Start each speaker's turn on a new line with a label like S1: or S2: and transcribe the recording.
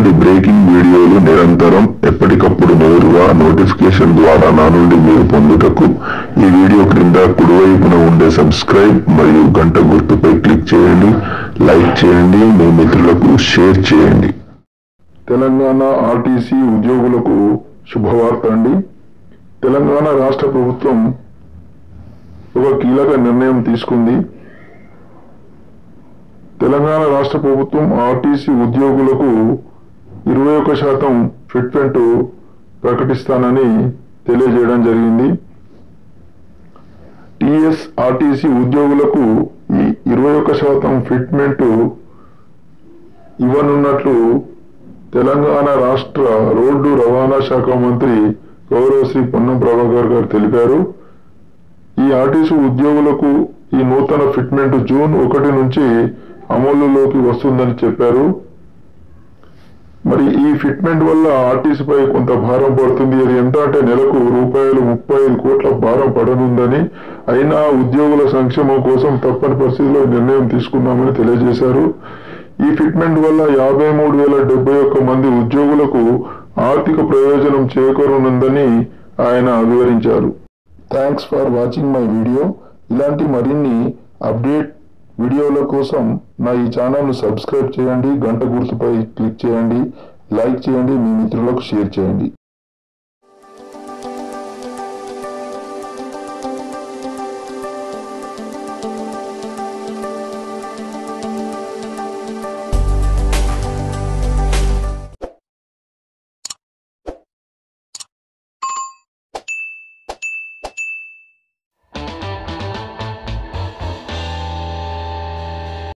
S1: ఇలాంటి బ్రేకింగ్ వీడియోలు నిరంతరం ఎప్పటికప్పుడు నేరుగా నోటిఫికేషన్ ద్వారా నా నుండి మీరు పొందుటకు ఈ వీడియో క్రింద కుడివైపున ఉండే సబ్స్క్రైబ్ మరియు గంట గుర్తుపై క్లిక్ చేయండి, లైక్ చేయండి, మీ మిత్రులకు షేర్ చేయండి. తెలంగాణ ఆర్టీసీ ఉద్యోగులకు శుభవార్త అండి. తెలంగాణ రాష్ట్ర ప్రభుత్వం ఒక కీలక నిర్ణయం తీసుకుంది. తెలంగాణ రాష్ట్ర ప్రభుత్వం ఆర్టీసీ ఉద్యోగులకు 21% ఫిట్మెంట్ ప్రకటిస్తానని తెలియజేయడం జరిగింది. ఆర్టీసీ ఉద్యోగులకు ఈ 21% ఫిట్మెంట్ ఇవ్వనున్నట్లు తెలంగాణ రాష్ట్ర రోడ్డు రవాణా శాఖ మంత్రి గౌరవ శ్రీ పొన్నం ప్రభాకర్ గారు తెలిపారు. ఈ ఆర్టీసీ ఉద్యోగులకు ఈ నూతన ఫిట్మెంట్ జూన్ 1 నుంచి అమలులోకి వస్తుందని చెప్పారు. మరి ఈ ఫిట్మెంట్ వల్ల ఆర్టీసీపై కొంత భారం పడుతుంది. అది ఎంత అంటే నెలకు ₹35 కోట్ల భారం పడనుందని, అయినా ఉద్యోగుల సంక్షేమం కోసం తప్పని పరిస్థితిలో నిర్ణయం తీసుకున్నామని తెలియజేశారు. ఈ ఫిట్మెంట్ వల్ల 53,071 మంది ఉద్యోగులకు ఆర్థిక ప్రయోజనం చేకూరనుందని ఆయన వివరించారు. Thanks for watching my video. ఇలాంటి మరిన్ని అప్డేట్ వీడియోల కోసం నా ఈ ఛానల్ను సబ్స్క్రైబ్ చేయండి, గంట గుర్తుపై క్లిక్ చేయండి, లైక్ చేయండి, మీ మిత్రులకు షేర్ చేయండి.